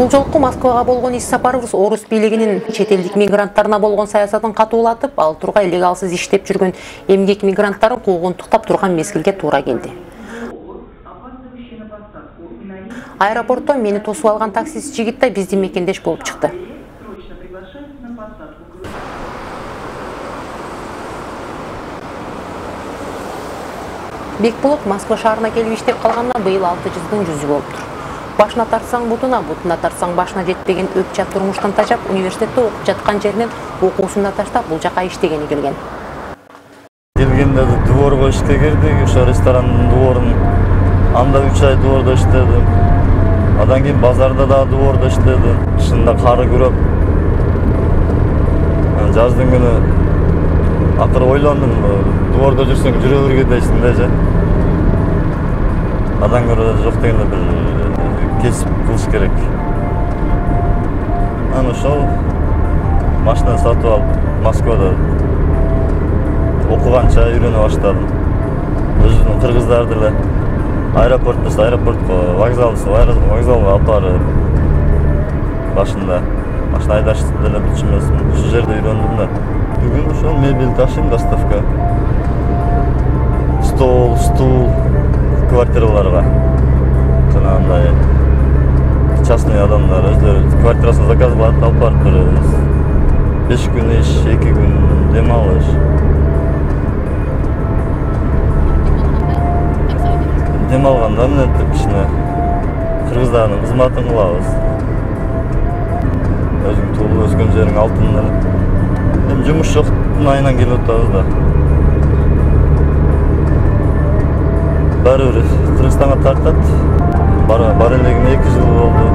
Бул жолку Москвага болгон иш сапарыбыз орус бийлигинин чет элдик мигранттарына болгон саясатын катуулатып, ал тургай легалсыз иштеп жүргөн эмгек мигранттарын куугунтуктап турган мезгилге туура келди. Аэропортто мени тосуп алган таксист жигит да бизди мекендеш болуп чыкты. Бекбулат Москва шаарына келип иштеп калганына быйыл 6 жылдын жүзү болуптур. Башына тартсаң бутуна, бутуна тартсаң башына жетпеген өкчат турмуштан тажап, университетте окуп жаткан жеринен окуусун таштап бул жака иштегени келген. Келгенде дворго ишке кирдик, ошо ресторанын дворун, анда 3 ай двордо иштедим. Андан кийин базарда да двордо иштедим. Шында кары көрөп. Жаздын күнү акыры ойлондум, двордо жүрсөң жүрө берге дейсиң да же. Андан көрө жок дегенде бир кесип кылыш керек. Аны ошол машина сатып алып Москвада окуганча үйрөнө баштадым. Өзүнүн кыргыздарды эле аэропортко вокзалга алып барып башында машина айдашты деле билчүмөсүн. Ушул жерде үйрөндүм да. Бүгүн ошол мебель ташыйм доставка. Стул, квартираларга. Жанагындай частный адамдар өздөрү квартирасын заказ кылат, алып барып беребиз. 5 күн иш, 2 күн дем алыш. Дем алганда эмнетип кичине кыргыздардын кызматын кылабыз. Өзүң туулуп өскөн жериң алтын эле. Эми жумуш жоктун айынан келип атабыз да. Баары бир Кыргызстанга тартат. Бар элегим 2 жыл болду.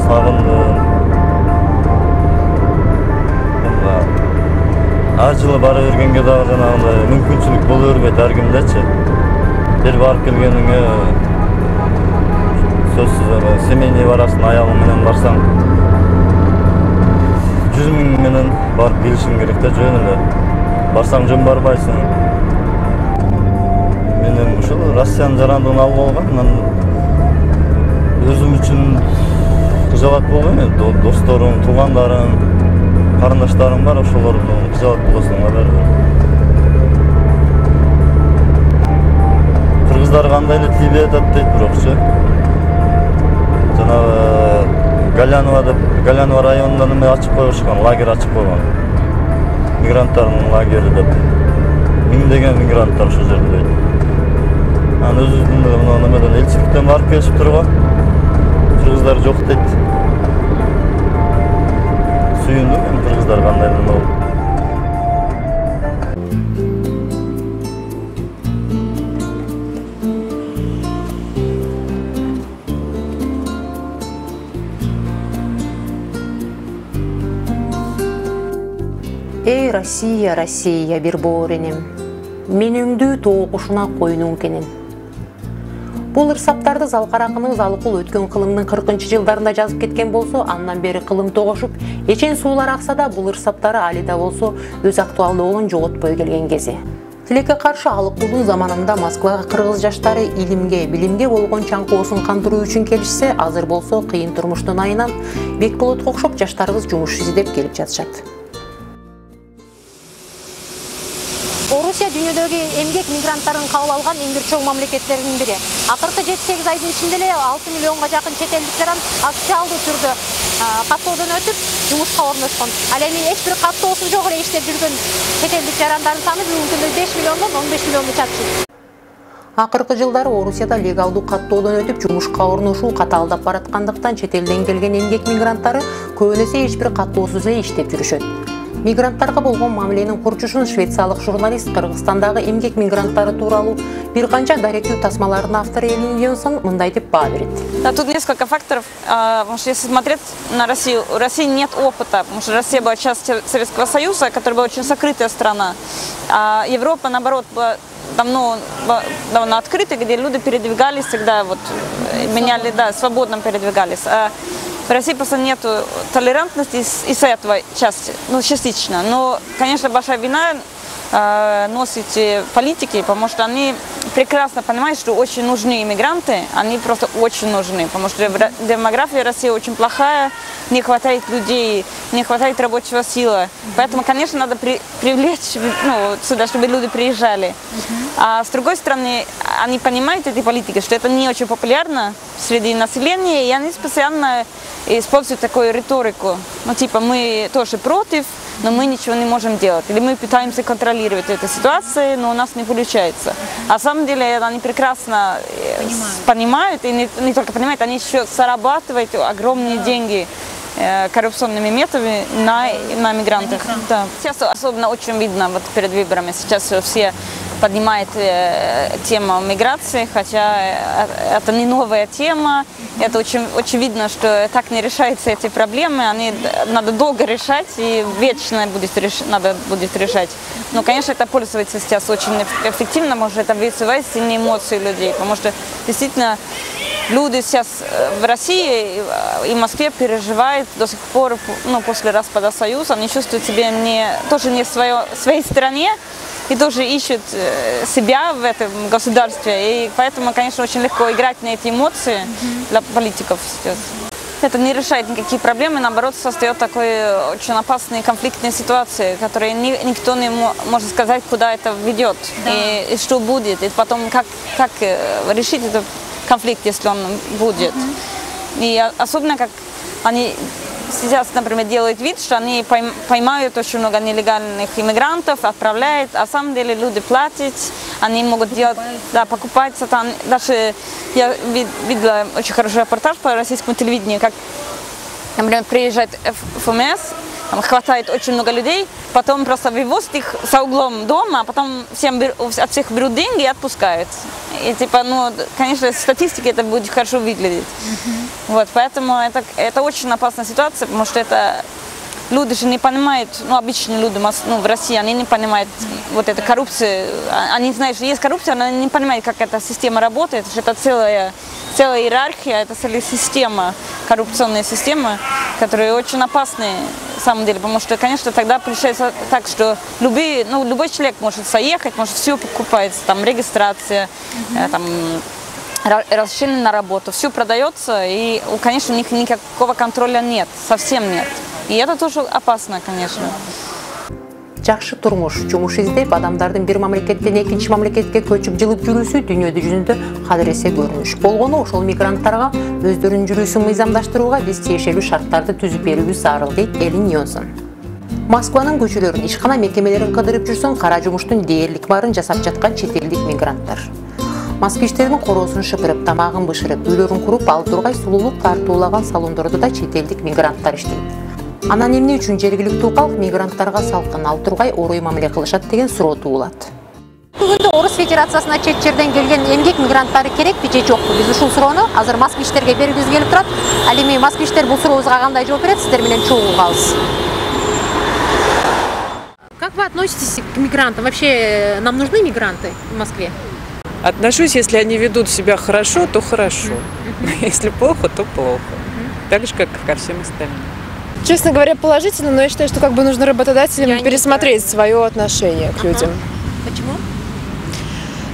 Сагындым. Ар жылы бара бергенге дагы жанагындай мүмкүнчүлүк боло бербейт ар кимдечи. Бир барып келгениңе сөзсүз семейный барасың, аялың менен барсаң 100 000 менен барып келишиң керек да, жөн эле. Барсаң жөн барбайсың. Мен ушул Россиянын жарандыгын алып алгам, өзүм үчүн кыжалат болгон, досторум, туугандарым, карындаштарым бар, ошолордун кыжалат болосуң алар. Кыргыздар кандай эле тийбей атат дейт бирокчу. Жанагы Галянова районунда неме ачып коюшкан, лагерь ачып койгон. Мигранттардын лагери деп. Миңдеген мигранттар ошол жерде дейт. Анан өзүбүздүн немеден элчиликтен барып келишип турган. Кыргыздар жок дейт. Сүйүндүм мен кыргыздар кандай эле болуп. Эй, Россия, Россия, бир бооренем, менүңдүү тоокушуна койнуң кенен. Бул ырсаптарды залкар акыныбыз Алыкул өткөн кылымдын 40-жылдарында жазып кеткен болсо, андан бери кылым тогошуп, эчен суулар акса да бул ырсаптары али да болсо өз актуалдуулугун жоготпой келген кези. Тилекке каршы Алыкулдун заманында Москвага кыргыз жаштары илимге, билимге болгон чаңкоосун кандыруу үчүн келишсе, азыр болсо кыйын турмуштун айынан Бекболотко окшоп жаштарыбыз жумуш издеп келип жатышат. Орусия дүйнөдөгү эмгек мигранттарын кабыл алган эң бир чоң мамлекеттердин бири. Акыркы 7-8 айдын ичинде эле 6 миллионго жакын чет элдик жаран официалдуу түрдө каттоодон өтүп жумушка орношкон. Ал эми эч бир каттоосу жок эле иштеп жүргөн чет элдик жарандардын саны бүгүнкү күндө 5 миллиондон 15 миллионду чапчыйт. Акыркы жылдары Орусияда легалдуу каттоодон өтүп жумушка орношуу катаалдап бараткандыктан чет элден келген эмгек мигранттары көбүнесе эч бир каттоосуз иштеп жүрүшөт. Мигранттарга болгон мамиленин курчушун швециялык журналист Кыргызстандагы эмгек мигранттары тууралуу бир канча даректүү тасмалардын автору Элин Йонсон мындай деп баа берет. Да, тут несколько факторов. Потому что если смотреть на Россию, у России нет опыта, потому что Россия была частью Советского Союза, которая была очень закрытая страна. А Европа, наоборот, была довольно открытой, где люди передвигались всегда, вот, меняли, да, свободно передвигались. В России просто нет толерантности из этого части, ну, частично. Но, конечно, большая вина носит политики, потому что они прекрасно понимают, что очень нужны иммигранты, они просто очень нужны, потому что демография России очень плохая, не хватает людей, не хватает рабочего силы. Поэтому, конечно, надо привлечь сюда, чтобы люди приезжали. А с другой стороны, они понимают, эти политики, что это не очень популярно среди населения, и они постоянно используют такую риторику. Ну, типа, мы тоже против, но мы ничего не можем делать. Или мы пытаемся контролировать эту ситуацию, но у нас не получается. А на самом деле они прекрасно понимают, и не только понимают, они еще зарабатывают огромные деньги коррупционными методами на мигрантах. Да. Сейчас особенно очень видно вот перед выборами. Сейчас все поднимают тему миграции, хотя это не новая тема. Это очень очевидно, что так не решаются эти проблемы. Они надо долго решать и вечно надо будет решать. Но, конечно, это пользуется сейчас очень эффективно, может это вызывает сильные эмоции людей, потому что действительно люди сейчас в России и Москве переживают до сих пор, после распада Союза, они чувствуют себя тоже не в своей стране и тоже ищут себя в этом государстве. И поэтому, конечно, очень легко играть на эти эмоции для политиков сейчас. Это не решает никакие проблемы, наоборот, создает такой очень опасные конфликтные ситуации, которые никто не может сказать, куда это ведет, да. и что будет, и потом как решить этот конфликт, если он будет. И особенно, как они сейчас, например, делают вид, что они поймают очень много нелегальных иммигрантов, отправляют, а на самом деле люди платят, они могут делать, да, покупаться там. Даже я видела очень хороший репортаж по российскому телевидению, как, например, приезжает ФМС, там хватает очень много людей, потом просто вывозят их за углом дома, а потом от всех берут деньги и отпускают. И типа, конечно, в статистике это будет хорошо выглядеть. Вот, поэтому это очень опасная ситуация, потому что это люди же не понимают, обычные люди в России, они не понимают вот эту коррупцию. Они знают, что есть коррупция, но они не понимают, как эта система работает, что это целая иерархия, это целая система, коррупционная система, которая очень опасная. На самом деле, потому что, конечно, тогда получается так, что любой человек может заехать, может все покупается, там регистрация, там разрешение на работу, все продается, и, конечно, у них никакого контроля нет, совсем нет. И это тоже опасно, конечно. Жакшы турмуш, жумуш издеп, адамдардын бир мамлекеттен экинчи мамлекетке көчүп жылып жүрүүсү дүйнөдө жүзүндө кадыресе көрүнүш. Болгону ошол мигранттарга өздөрүнүн жүрүүсүн мыйзамдаштырууга биз тиешелүү шарттарды түзүп берүүбүз зарыл, дейт Элин Йонсон. Москванын көчөлөрүн, ишкана мекемелерин кыдырып жүрсөң, кара жумуштун дээрлик баарын жасап жаткан чет элдик мигранттар. Москвичтердин короосун шыпырып, тамагын бышырып, үйлөрүн куруп, ал тургай сулуулук тартуулаган салондордо да чет элдик мигранттар иштейт. Анан эмне үчүн жергиликтүү калк мигранттарга салкын, ал тургай орой мамиле кылышат деген суроо туулат. Бүгүндө Орус Федерациясына чет жерден келген эмгек мигранттары керекпи же жокпу? Биз ушул суроону азыр москвичтерге бергибиз келип турат. Ал эми москвичтер бул сурообузга кандай жооп берет? Сиздер менен чогуу калабыз. Как вы относитесь к мигрантам? Вообще нам нужны мигранты в Москве? Отношусь, если они ведут себя хорошо, то хорошо. Если плохо, то плохо. Так же, как и ко всем остальным. Честно говоря, положительно, но я считаю, что нужно работодателям пересмотреть свое отношение к людям. Почему?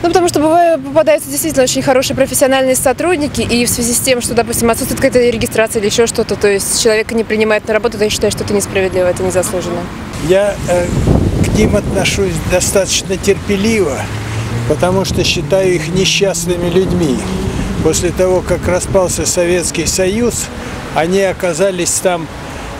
Потому что попадаются действительно очень хорошие профессиональные сотрудники, и в связи с тем, что, допустим, отсутствует какая-то регистрация или еще что-то, то есть человека не принимают на работу, то я считаю, что это несправедливо, это незаслуженно. Я к ним отношусь достаточно терпеливо, потому что считаю их несчастными людьми. После того, как распался Советский Союз, они оказались там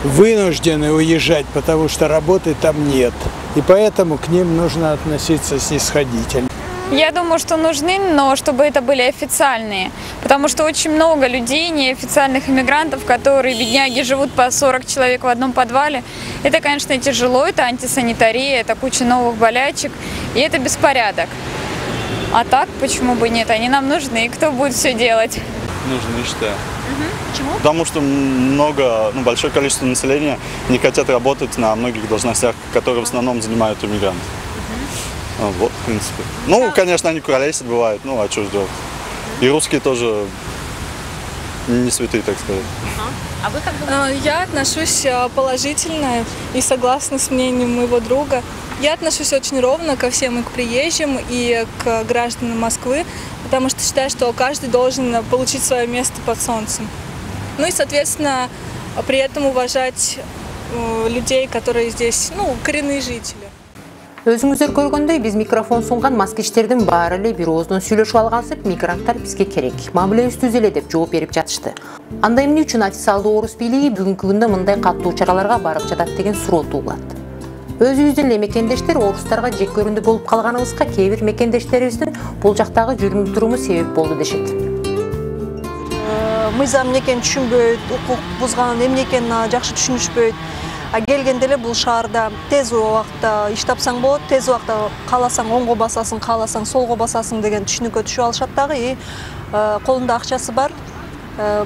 вынуждены уезжать, потому что работы там нет. И поэтому к ним нужно относиться снисходительно. Я думаю, что нужны, но чтобы это были официальные. Потому что очень много людей, неофициальных иммигрантов, которые, бедняги, живут по 40 человек в одном подвале. Это, конечно, тяжело, это антисанитария, это куча новых болячек, и это беспорядок. А так, почему бы нет? Они нам нужны, и кто будет все делать? Нужно, не считаю. Почему? Потому что большое количество населения не хотят работать на многих должностях, которые в основном занимают иммигранты. Вот, в принципе. Ну, конечно, они куролесят бывают, ну, а что сделать? И русские тоже не святые, так сказать. А вы как думаете? Я отношусь положительно и согласна с мнением моего друга. Я отношусь очень ровно ко всем, и к приезжим, и к гражданам Москвы, потому что считаю, что каждый должен получить свое место под солнцем. Ну и, соответственно, при этом уважать людей, которые здесь, ну, коренные жители. Өзүңүздөр көргөндөй биз микрофон сунган маскичтердин баары эле бир ооздон сүйлөшүп алгансып, мигранттар бизге керек, мамилебизди түзөлө деп жооп берип жатышты. Анда эмне үчүн официалдуу орус бийлиги бүгүнкү күндө мындай каттуу чараларга барып жатат деген суроо туулат. Өзүбүздүн эле мекендештер орустарга жек көрүндү болуп калганыбызга кээ бир мекендештерибиздин бул жактагы жүрүм туруму себеп болду дешет. Мыйзам эмне экенин түшүнбөйт, укук бузганын эмне экенин жакшы түшүнүшпөйт. Келгенде эле бул шаарда тез убакта иш тапсаң болот, тез убакта кааласаң оңго басасың, кааласаң солго басасың деген түшүнүккө түшүп алышат дагы. Колунда акчасы бар,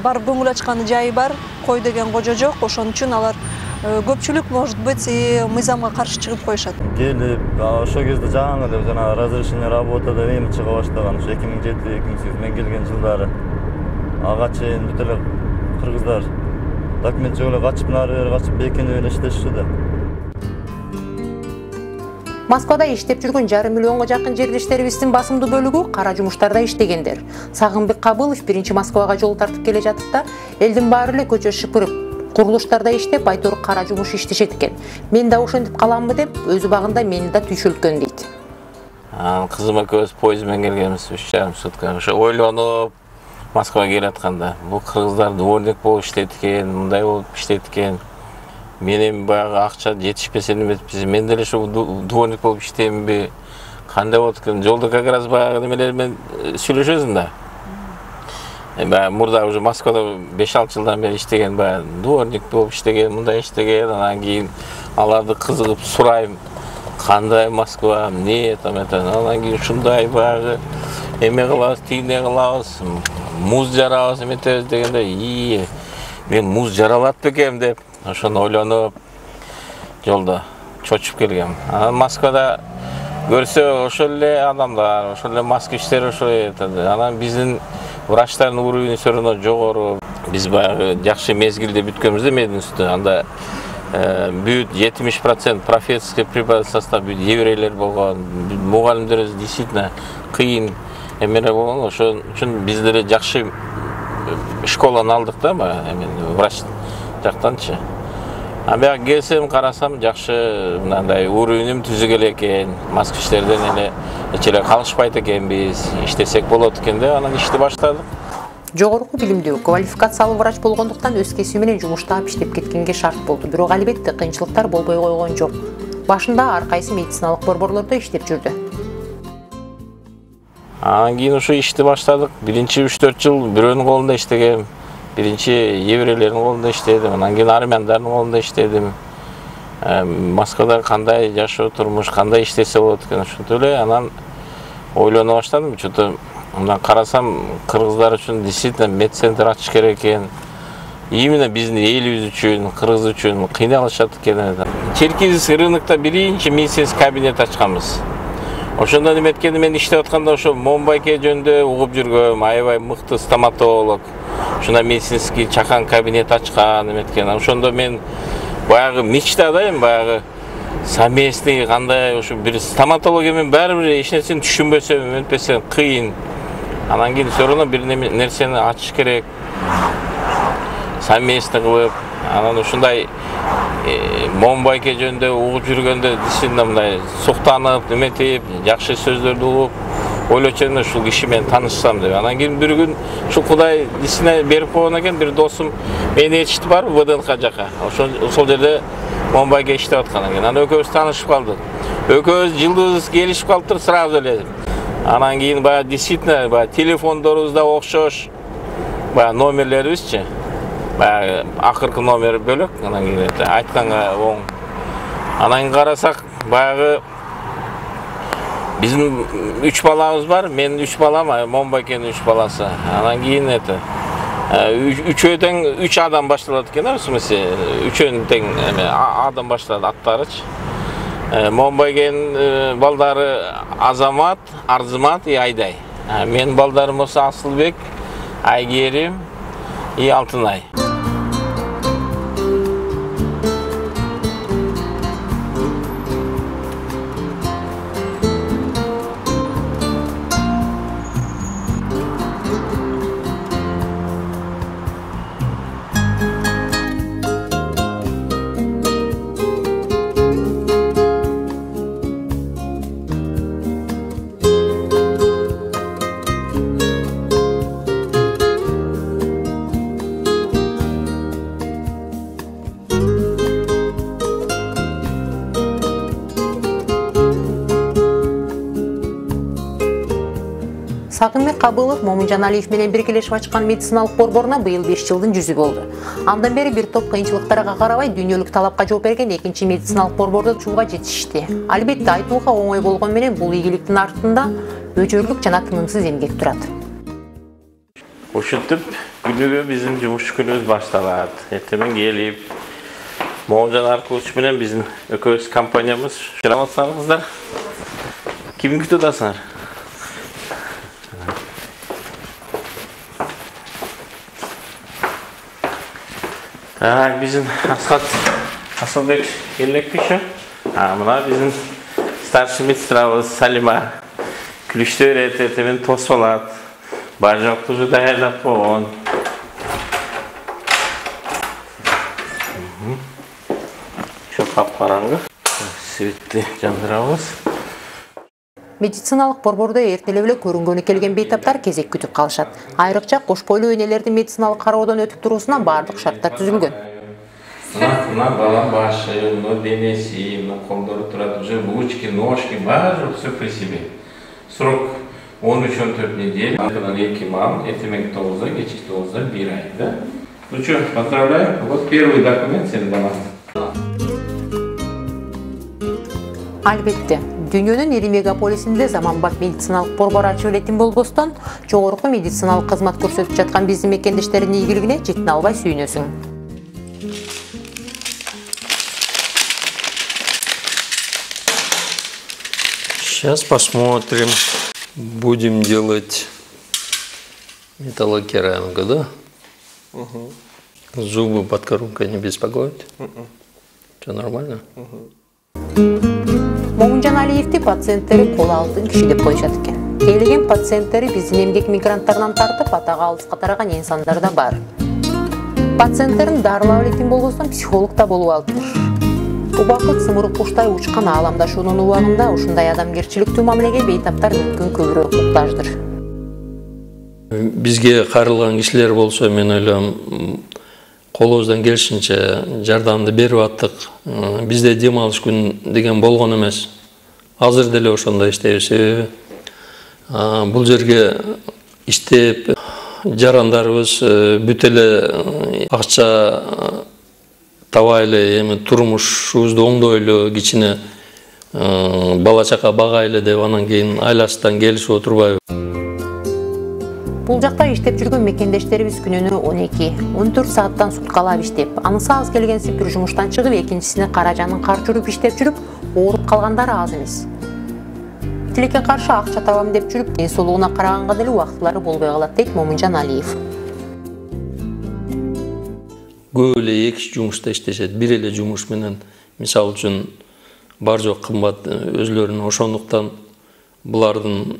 барып көңүл ачканы жайы бар, кой деген кожо жок. Ошон үчүн алар көпчүлүк, может быть, мыйзамга каршы чыгып коюшат. Келип, ошол кезде жаңы деп жана разрешение работа деп эми чыга баштаган. 2007-2008 мен келген жылдары. Ага чейин бүт эле кыргыздар документ жок эле качып нары бери качып бекинип эле иштешчү да. Москвада иштеп жүргөн 5,5 миллионго жакын жердештерибиздин басымдуу бөлүгү кара жумуштарда иштегендер. Сагынбек Кабылов биринчи Москвага жол тартып келе жатып, элдин баары эле көчө шыпырып, курулуштарда иштеп, айтор кара жумуш иштешет экен. Мен да ошентип каламбы деп, өзү багында мени да түйшөлткөн дейт. Кызым экөөбүз поезд менен келгенбиз 3,5 сутка. Ошо ойлонуп Москвага келатканда, бул кыргыздар дворник болуп иштейт экен, мындай болуп иштейт экен. Менин баягы акча жетишпесе неметпиз, мен деле ошо дворник болуп иштейминби, кандай болот экен. Жолдо как раз баягы немелер менен сүйлөшөсүң да. Баягы мурда уже Москвада 5-6 жылдан бери иштеген, баягы дворник болуп иштеген, мындай иштеген, анан кийин аларды кызыгып сурайм, кандай Москва, эмне там это, анан кийин ушундай баягы эме кылабыз, тигине кылабыз, муз жарабыз, эметебиз дегенде, мен муз жаралат бекем деп, ошону ойлонуп, жолдо чочуп келгем. Анан Москвада көрсө ошол эле адамдар, ошол эле москвичтер ошо этет. Анан биздин врачтардын уровени все равно жогору. Биз баягы жакшы мезгилде бүткөнбүз да мединститутта. Анда бүт 70% профессорский преподаватель состав бүт еврейлер болгон. Мугалимдер действительно кыйын эмелер болгон. Ошон үчүн биз деле жакшы школаны алдык да, врач жактанчы. А мен келсем, карасам, жакшы мындай уровеним түзүгө эле экен. Москвичтерден эле калышпайт экенбиз, иштесек болот экен деп, анан ишти баштадык. Жогорку билимдүү, квалификациялуу врач болгондуктан өз кесиби менен жумуштап иштеп кеткенге шарт болду. Бирок албетте кыйынчылыктар болбой койгон жок. Башында ар кайсы медициналык борборлордо иштеп жүрдү. Анан кийин ошо ишти баштадык. Биринчи 3-4 жыл бирөөнүн колунда иштегем. Биринчи еврейлердин колунда иштедим, анан кийин армяндардын колунда иштедим. Москвада кандай жашоо турмуш, кандай иштесе болот экен ошентип эле анан ойлоно баштадым. Что-то мындан карасам, кыргыздар үчүн действительно медцентр ачыш керек экен. Именно биздин элибиз үчүн, кыргыз үчүн кыйналышат экен. Черкизовск рынокто биринчи медицинский кабинет ачканбыз. Ошондо неме эткенде мен иштеп атканда ошо Момбайке жөнүндө угуп жүргөм, аябай мыкты стоматолог. Ошондо медицинский чакан кабинет ачкан эметкен. Ошондо мен баягы мечтадайм, баягы совместный кандай ошо бир стоматология менен баары бир эч нерсени түшүнбөсөм, эметпесем кыйын. Анан кийин все равно бир нерсени ачыш керек. Совместный кылып, анан ушундай Момбайке жөнүндө угуп жүргөндө действительно мындай суктанып, эметип, жакшы сөздөрдү угуп, ойлочумун ушул киши менен таанышсам деп. Анан кийин бир күн ушул Кудай дисине берип койгон экен, бир досум мени ээрчитип барып ВДНХ жака. Ошол жерде Момбайге иштеп аткан экен. Анан экөөбүз таанышып калдык. Экөөбүз жылдыбыз келишип калыптыр сразу эле. Анан кийин баягы действительно баягы телефондорубузда окшош баягы номерлерибизчи. Баягы акыркы номер бөлөк, анан кийин айтканга оң. Анан кийин карасак баягы биздин 3 балабыз бар, менин 3 балам, Момбайкенин 3 баласы. Анан кийин үчөө тең 3 адам башталат экен, в смысле, үчөөнүн тең адам башталат аттарычы. Момбайкен балдары Азамат, Арзымат и Айдай. Мен балдарым осы Асылбек, Айгерим и Алтынай. Сагынбек Кабылов Момунжан Алиев менен биргелешип ачкан медициналык борборуна быйыл 5 жылдын жүзү болду. Андан бери бир топ кыйынчылыктарга карабай дүйнөлүк талапка жооп берген экинчи медициналык борборду ачууга жетишти. Албетте айтууга оңой болгон менен бул ийгиликтин артында өчөрлүк жана тынымсыз эмгек турат. Ушинтип күнүгө биздин жумуш күнүбүз башталат. Эртең келип Момунжан Аркулович менен биздин экөөбүз компаниябыз шырамасаңыздар. Кимди күтүп атасыңар? Bizim Asılbek geldik şu. Mına bizim starшы медсестрабыз Салима күлүштү öğretemin toz болат. Баржак тужу даярдап болгон. Şu капкараңгы. Светти жандырабыз. Медициналык борбордо эртелеп эле көрүнгөнү келген бейтаптар кезек күтүп калышат. Айрыкча кош бойлуу энелердин медициналык кароодон өтүп туруусуна баардык шарттар түзүлгөн. Мына бала башы, мына денеси, мына колдору турат, уже ручки, ножки, баары все при себе. Срок 13-14 недель, андан 2 ман, эртең 9-да, кечки 9-да 1 ай, да? Ну что, поздравляю, вот первый документ сенин балаңыз. Албетте, дүйнөнүн ири мегаполисинде заманбап медициналык борбор ачып элетин болбостон, жогорку медициналык кызмат көрсөтүп жаткан биздин мекендештердин ийгилигине жетине албай сүйүнөсүң. Сейчас посмотрим. Будем делать металлокерамику, да? Зубы под коронкой не беспокоят? Все нормально? Момунжан Алиевти пациенттери кол алтын киши деп коюшат экен. Келген пациенттери биздин эмгек мигранттарынан тартып атага алыска тараган инсандар да бар. Пациенттерин дарылап элетин болбостон психолог да болуп алыптыр. Убакыт сымырып куштай учкан ааламдашуунун убагында ушундай адамгерчиликтүү мамилеге бейтаптар мүмкүн көбүрөөк муктаждыр. Бизге карылган кишилер болсо, мен ойлойм, колубуздан келишинче жардамды берип аттык. Бизде дем алыш күн деген болгон эмес. Азыр деле ошондой иштейбиз. Себеби бул жерге иштеп жарандарыбыз бүт эле акча табайлы, эми турмушубузду оңдойлу, кичине бала чака багайлы деп анан кийин айласынан келишип отурбайбы. Бул жакта иштеп жүргөн мекендештерибиз күнүнө 12-14 сааттан суткалап иштеп, анысы аз келгенси бир жумуштан чыгып, экинчисине кара жанын кар жүрүп иштеп жүрүп, ооруп калгандар аз эмес. Тилекке каршы акча табам деп жүрүп, ден соолугуна караганга деле убактылары болбой калат, дейт Момунжан Алиев. Көп эле эки жумушта иштешет, бир эле жумуш менен, мисалы үчүн бар жок кымбат өзлөрүнө, ошондуктан булардын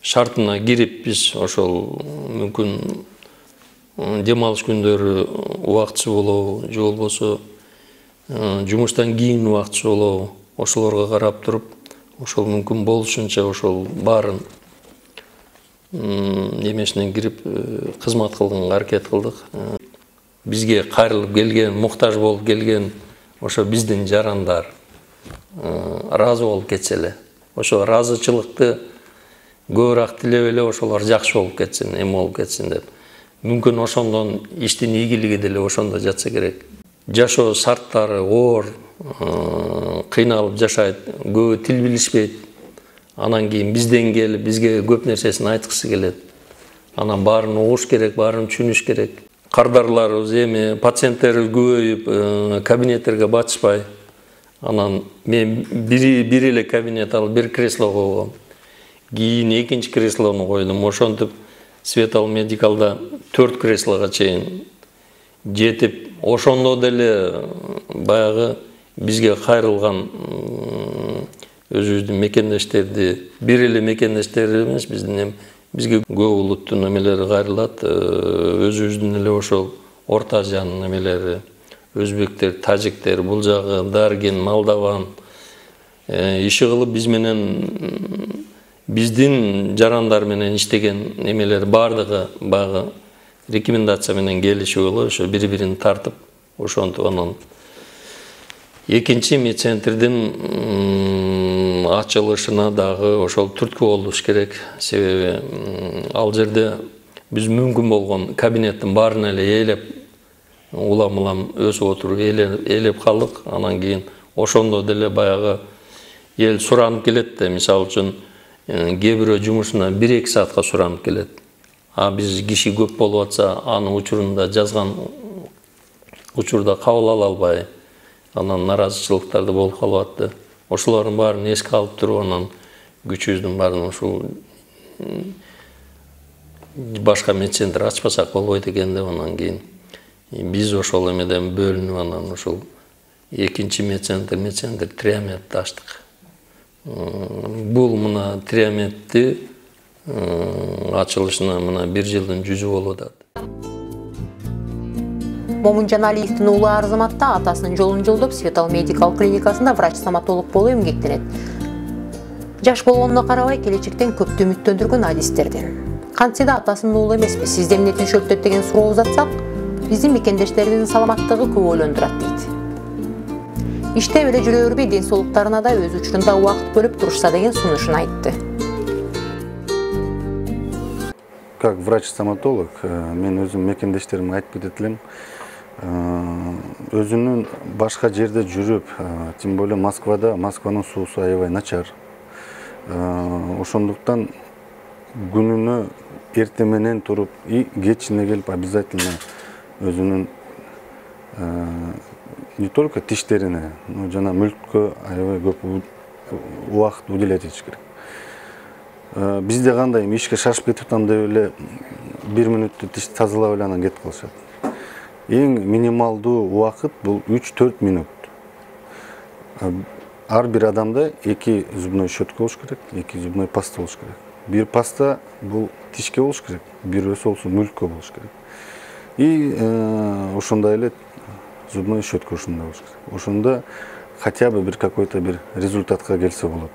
шартына кирип биз ошол мүмкүн дем алыш күндөрү убактысы болобу, же болбосо жумуштан кийин убактысы болобу, ошолорго карап туруп, ошол мүмкүн болушунча ошол баарын немесинен кирип кызмат кылганга аракет кылдык. Бизге кайрылып келген, муктаж болуп келген ошо биздин жарандар ыраазы болуп кетсе эле, ошо ыраазычылыкты көбүрөөк тилеп эле ошолор жакшы болуп кетсин, эме болуп кетсин деп. Мүмкүн ошондон иштин ийгилиги деле ошондо жатса керек. Жашоо шарттары оор, кыйналып жашайт, көбү тил билишпейт. Анан кийин бизден келип, бизге көп нерсесин айткысы келет. Анан баарын угуш керек, баарын түшүнүш керек. Кардарларыбыз эми пациенттерибиз көбөйүп, кабинеттерге батышпай. Анан мен бир эле кабинет алып, бир кресло койгом. Кийин экинчи креслону койдум. Ошентип Светал Медикалда 4 креслого чейин жетип, ошондо деле баягы бизге кайрылган өзүбүздүн мекендештерди, бир эле мекендештер эмес, бизге көп улуттун эмелери кайрылат, өзүбүздүн эле ошол Орто Азиянын эмелери, өзбектер, тажиктер, бул жагы Даргин, Молдован иши кылып биз менен биздин жарандар менен иштеген эмелер бардыгы баягы рекомендация менен келишип эле ошо бири-бирин тартып, ошентип анан экинчи медцентрдин ачылышына дагы ошол түрткү болуш керек. Себеби ал жерде биз мүмкүн болгон кабинеттин баарын эле ээлеп, улам-улам өсүп отуруп ээлеп калдык. Анан кийин ошондо деле баягы эл суранып келет да, мисалы үчүн кээ бирөө жумушуна 1-2 саатка суранып келет. А биз киши көп болуп атса, анын учурунда жазган учурда кабыл ала албай, анан наразычылыктарды болуп калып атты. Ошолордун баарын эске алып туруп, анан күчүбүздүн баарын ушул башка медцентр ачпасак болбойт экен деп, анан кийин биз ошол эмеден бөлүнүп, анан ушул экинчи медцентр Триаметти ачтык. Бул мына Триаметти ачылышына мына 1 жылдын 100 болуп атат. Момунжан Алиевдин уулу Арзаматта атасынын жолун жолдоп Светал Медикал клиникасында врач-стоматолог болуп эмгектенет. Жаш болгонуна карабай келечектен көптү үмүттөндүргөн адистерден. Кантсе да атасынын уулу эмеспи, сизде эмне түшөлтөт деген суроо узатсак, биздин мекендештерибиздин саламаттыгы көп ойлондурат дейт. Иштеп эле жүрө бербей, ден соолуктарына да өз учурунда убакыт бөлүп турушса деген сунушун айтты. Как врач-стоматолог, мен өзүм мекендештериме айтып кетет элем. Өзүнүн башка жерде жүрүп, тем более Москванын суусу аябай начар. Ошондуктан күнүнө эрте менен туруп и кечине келип обязательно өзүнүн не только тиштерине, но жана мүлккө аябай көп убакыт уделять этиш керек. Бизде кандай ишке шашып кетип атам деп эле 1 мүнөттө тиш тазалап эле анан кетип калышат. Эң минималдуу убакыт бул 3-4 мүнөт. Ар бир адамда 2 зубной щетка болуш керек, 2 зубной паста болуш керек. Бир паста бул тишке болуш керек, бирөөсү болсо мүлккө болуш керек. И ошондой эле зубной щетка ушундай болуш керек. Ошондо хотя бы бир какой-то бир результатка келсе болот.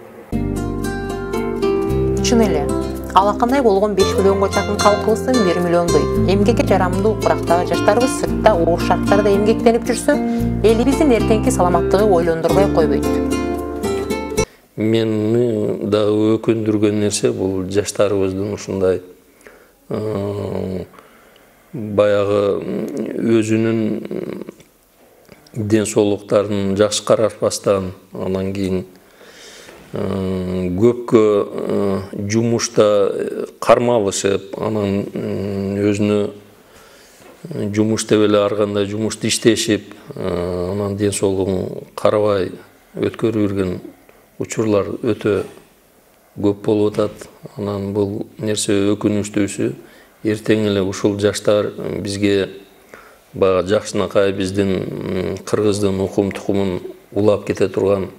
Чын эле, алакандай болгон 5 миллионго жакын калкыбыздын 1 миллиондой эмгекке жарамдуу курактагы жаштарыбыз сыртта оор шарттарда эмгектенип жүрсө, элибиздин эртеңки саламаттыгы ойлондурбай койбойт. Мени дагы өкүндүргөн нерсе бул жаштарыбыздын ушундай баягы өзүнүн ден соолуктарын жакшы карашпастан, анан кийин көпкө жумушта кармалышып, анан өзүнө жумуш деп эле ар кандай жумушту иштешип, анан ден соолугун карабай өткөрүп жүргөн учурлар өтө көп болуп атат. Анан бул нерсе өкүнүчтүүсү. Эртең эле ушул жаштар бизге баягы жакшынакай биздин кыргыздын укум-тукумун улап кете турган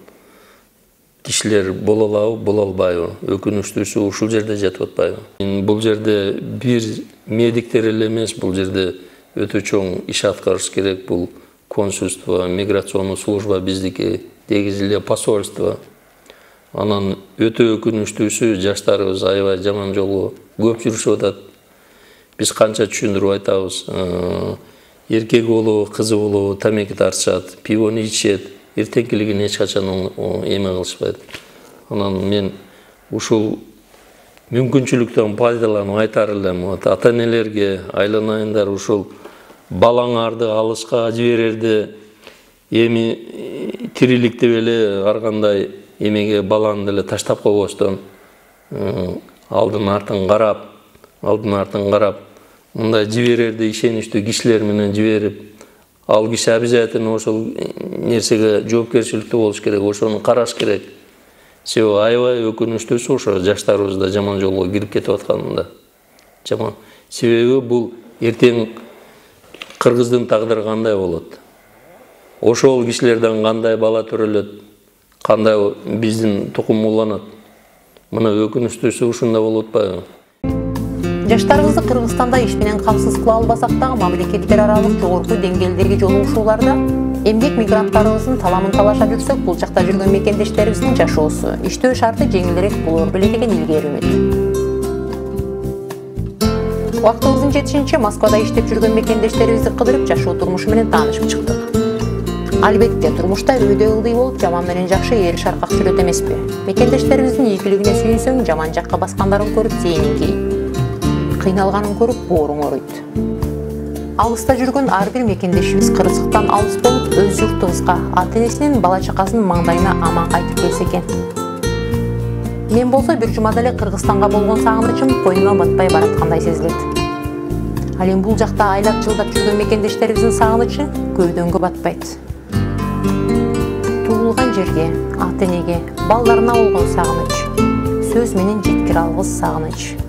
кишилер боло алабы, боло албайбы? Өкүнүчтүүсү ушул жерде жатып атпайбы? Бул жерде бир медиктер эле эмес, бул жерде өтө чоң иш аткарыш керек. Бул консульство, миграционный служба биздики, дегиз эле посольство. Анан өтө өкүнүчтүүсү жаштарыбыз аябай жаман жолго көп жүрүшүп атат. Биз канча түшүндүрүп айтабыз. Эркек болобу, кызы болобу тамеки тартышат, пивону ичет, эртеңкилигин эч качан эме кылышпайт. Анан мен ушул мүмкүнчүлүктөн пайдаланып айтар элем, ата энелерге, айланайындар ушул балаңарды алыска жиберерде эми тириликте эле ар кандай эмеге баланы деле таштап койбостон алдын артын карап мындай жиберерде ишеничтүү кишилер менен жиберип, ал киши обязательно ошол нерсеге жоопкерчиликтүү болуш керек, ошону караш керек. Себеби аябай өкүнүчтүүсү ошо жаштарыбыз да жаман жолго кирип кетип атканында. Жаман. Себеби бул эртең кыргыздын тагдыры кандай болот? Ошол кишилерден кандай бала төрөлөт, кандай биздин тукум уланат? Мына өкүнүчтүүсү ушунда болуп атпайбы? Жаштарыбызды Кыргызстанда иш менен камсыз кыла албасак дагы мамлекеттер аралык жогорку деңгээлдеги жолугушууларда эмгек мигранттарыбыздын таламын талашап жүрсөк, бул жакта жүргөн мекендештерибиздин жашоосу, иштөө шарты жеңилирээк болор беле деген илгери үмүт. Убактыбыздын жетишинче Москвада иштеп жүргөн мекендештерибизди кыдырып, жашоо турмушу менен таанышып чыктык. Албетте, турмушта өйдө ылдый болуп, жаман менен жакшы эл шаркак жүрөт эмеспи. Мекендештерибиздин ийгилигине сүйүнсөң, жаман жакка баскандарын көрүп зээниң кейип, кыйналганын көрүп бооруң ооруйт. Алыста жүргөн ар бир мекендешибиз кырсыктан алыс болуп, өз журтубузга, ата-энесинин бала чакасынын маңдайына аман кайтып келсе экен. Мен болсо бир жумада эле Кыргызстанга болгон сагынычым койнума батпай бараткандай сезилет. Ал эми бул жакта айлап жылдап жүргөн мекендештерибиздин сагынычы көйдөнгө батпайт. Туулган жерге, ата-энеге, балдарына болгон сагыныч, сөз менен жеткире алгыс сагыныч.